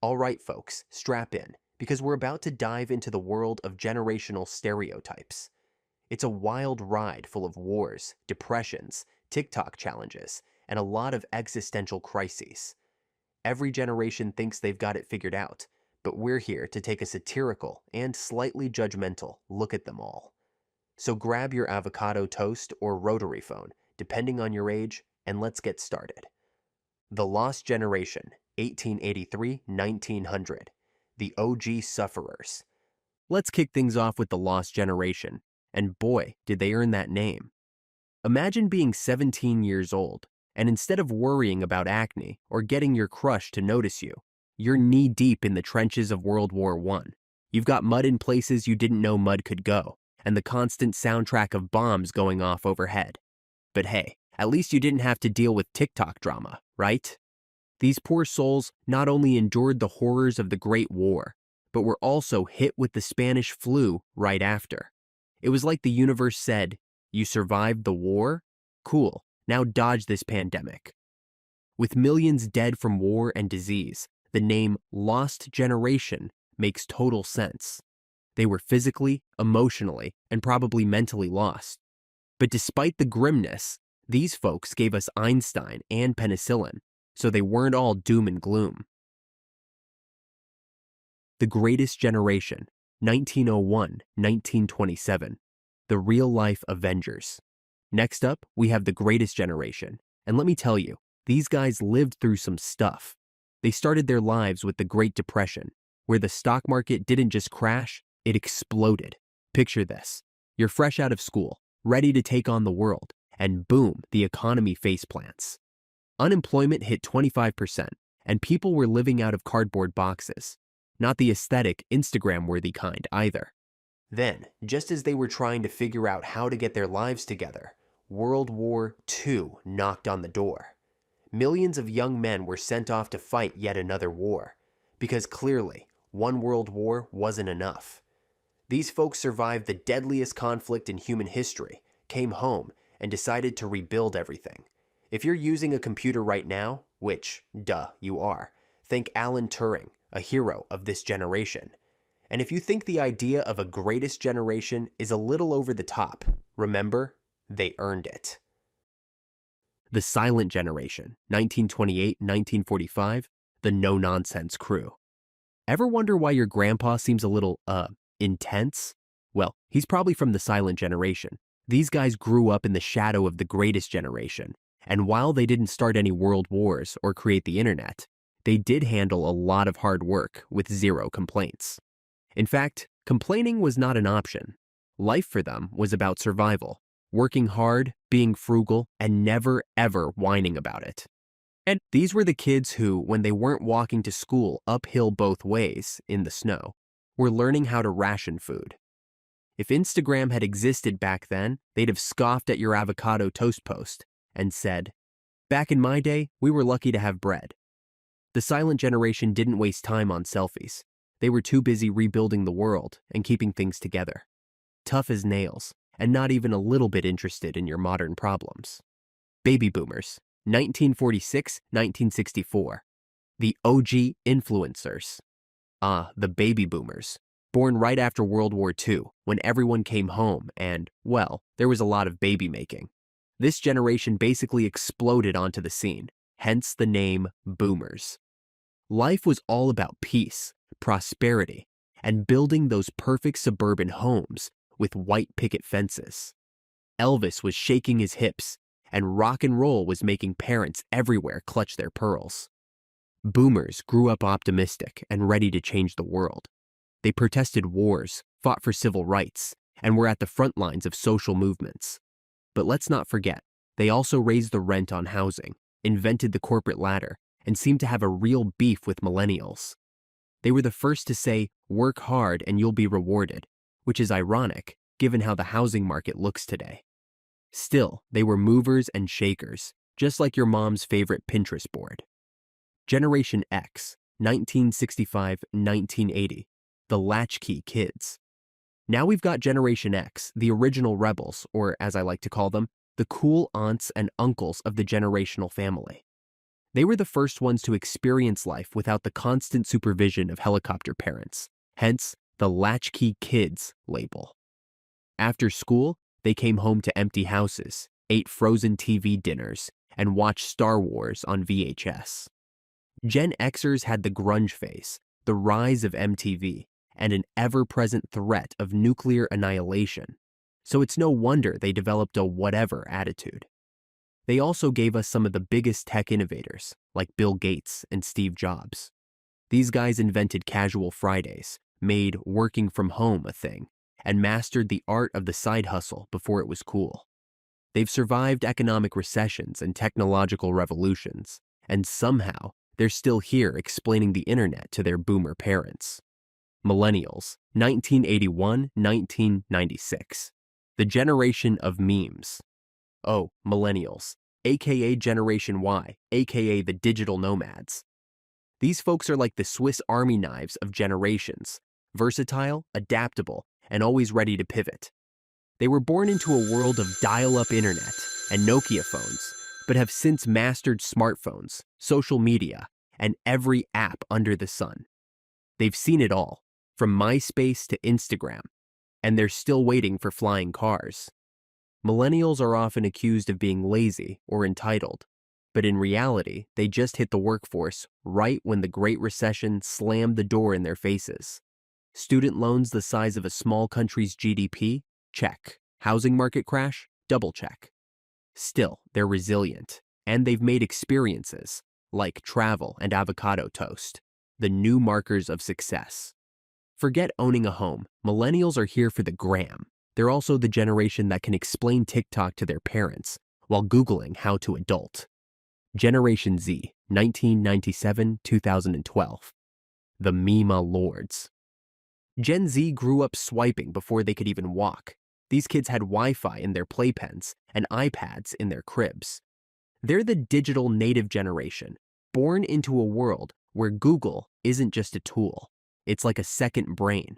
All right, folks, strap in, because we're about to dive into the world of generational stereotypes. It's a wild ride full of wars, depressions, TikTok challenges, and a lot of existential crises. Every generation thinks they've got it figured out, but we're here to take a satirical and slightly judgmental look at them all. So grab your avocado toast or rotary phone, depending on your age, and let's get started. The Lost Generation, 1883-1900. The OG Sufferers. Let's kick things off with the Lost Generation, and boy, did they earn that name. Imagine being 17 years old, and instead of worrying about acne or getting your crush to notice you, you're knee-deep in the trenches of World War I. You've got mud in places you didn't know mud could go, and the constant soundtrack of bombs going off overhead. But hey, at least you didn't have to deal with TikTok drama, right? These poor souls not only endured the horrors of the Great War, but were also hit with the Spanish flu right after. It was like the universe said, "You survived the war? Cool, now dodge this pandemic." With millions dead from war and disease, the name Lost Generation makes total sense. They were physically, emotionally, and probably mentally lost. But despite the grimness, these folks gave us Einstein and penicillin, so they weren't all doom and gloom. The Greatest Generation, 1901-1927. The Real-Life Avengers. Next up, we have the Greatest Generation, and let me tell you, these guys lived through some stuff. They started their lives with the Great Depression, where the stock market didn't just crash, it exploded. Picture this. You're fresh out of school, ready to take on the world, and boom, the economy faceplants. Unemployment hit 25%, and people were living out of cardboard boxes. Not the aesthetic, Instagram-worthy kind either. Then, just as they were trying to figure out how to get their lives together, World War II knocked on the door. Millions of young men were sent off to fight yet another war, because clearly, one world war wasn't enough. These folks survived the deadliest conflict in human history, came home, and decided to rebuild everything. If you're using a computer right now, which, duh, you are, think Alan Turing, a hero of this generation. And if you think the idea of a greatest generation is a little over the top, remember, they earned it. The Silent Generation, 1928-1945, the no-nonsense crew. Ever wonder why your grandpa seems a little, intense? Well, he's probably from the Silent Generation. These guys grew up in the shadow of the Greatest Generation, and while they didn't start any world wars or create the internet, they did handle a lot of hard work with zero complaints. In fact, complaining was not an option. Life for them was about survival, working hard, being frugal, and never ever whining about it. And these were the kids who, when they weren't walking to school uphill both ways in the snow, were learning how to ration food. If Instagram had existed back then, they'd have scoffed at your avocado toast post and said, "Back in my day, we were lucky to have bread." The Silent Generation didn't waste time on selfies. They were too busy rebuilding the world and keeping things together. Tough as nails, and not even a little bit interested in your modern problems. Baby Boomers, 1946-1964. The OG influencers. The Baby Boomers. Born right after World War II, when everyone came home and, well, there was a lot of baby making. This generation basically exploded onto the scene, hence the name Boomers. Life was all about peace, prosperity, and building those perfect suburban homes with white picket fences. Elvis was shaking his hips, and rock and roll was making parents everywhere clutch their pearls. Boomers grew up optimistic and ready to change the world. They protested wars, fought for civil rights, and were at the front lines of social movements. But let's not forget, they also raised the rent on housing, invented the corporate ladder, and seemed to have a real beef with millennials. They were the first to say, "Work hard and you'll be rewarded," which is ironic, given how the housing market looks today. Still, they were movers and shakers, just like your mom's favorite Pinterest board. Generation X, 1965-1980, the latchkey kids. Now we've got Generation X, the original rebels, or as I like to call them, the cool aunts and uncles of the generational family. They were the first ones to experience life without the constant supervision of helicopter parents, hence the latchkey kids label. After school, they came home to empty houses, ate frozen TV dinners, and watched Star Wars on VHS. Gen Xers had the grunge phase, the rise of MTV, and an ever-present threat of nuclear annihilation, so it's no wonder they developed a whatever attitude. They also gave us some of the biggest tech innovators, like Bill Gates and Steve Jobs. These guys invented casual Fridays, made working from home a thing, and mastered the art of the side hustle before it was cool. They've survived economic recessions and technological revolutions, and somehow they're still here explaining the internet to their boomer parents. Millennials, 1981-1996. The generation of memes. Oh, millennials, aka Generation Y, aka the digital nomads. These folks are like the Swiss Army knives of generations, versatile, adaptable, and always ready to pivot. They were born into a world of dial-up internet and Nokia phones, but have since mastered smartphones, social media, and every app under the sun. They've seen it all, from MySpace to Instagram, and they're still waiting for flying cars. Millennials are often accused of being lazy or entitled, but in reality, they just hit the workforce right when the Great Recession slammed the door in their faces. Student loans the size of a small country's GDP? Check. Housing market crash? Double check. Still, they're resilient, and they've made experiences, like travel and avocado toast, the new markers of success. Forget owning a home. Millennials are here for the gram. They're also the generation that can explain TikTok to their parents while Googling how to adult. Generation Z, 1997-2012. The Meme Lords. Gen Z grew up swiping before they could even walk. These kids had Wi-Fi in their playpens and iPads in their cribs. They're the digital native generation, born into a world where Google isn't just a tool. It's like a second brain.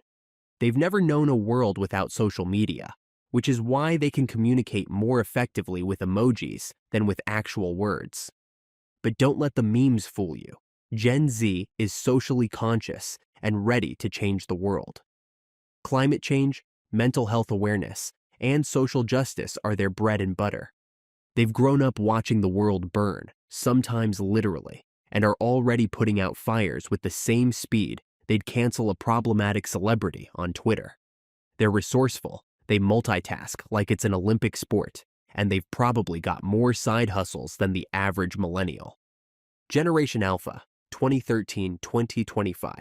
They've never known a world without social media, which is why they can communicate more effectively with emojis than with actual words. But don't let the memes fool you. Gen Z is socially conscious and ready to change the world. Climate change, mental health awareness, and social justice are their bread and butter. They've grown up watching the world burn, sometimes literally, and are already putting out fires with the same speed they'd cancel a problematic celebrity on Twitter. They're resourceful, they multitask like it's an Olympic sport, and they've probably got more side hustles than the average millennial. Generation Alpha, 2013-2025.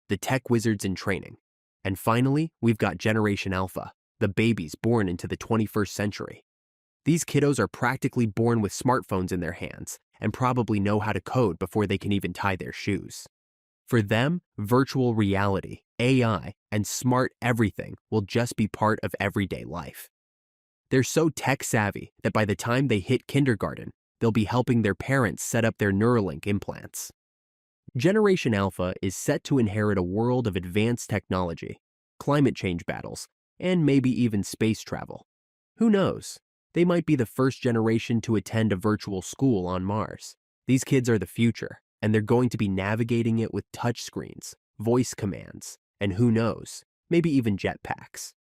The tech wizards in training. And finally, we've got Generation Alpha, the babies born into the 21st century. These kiddos are practically born with smartphones in their hands and probably know how to code before they can even tie their shoes. For them, virtual reality, AI, and smart everything will just be part of everyday life. They're so tech-savvy that by the time they hit kindergarten, they'll be helping their parents set up their Neuralink implants. Generation Alpha is set to inherit a world of advanced technology, climate change battles, and maybe even space travel. Who knows? They might be the first generation to attend a virtual school on Mars. These kids are the future, and they're going to be navigating it with touchscreens, voice commands, and who knows, maybe even jetpacks.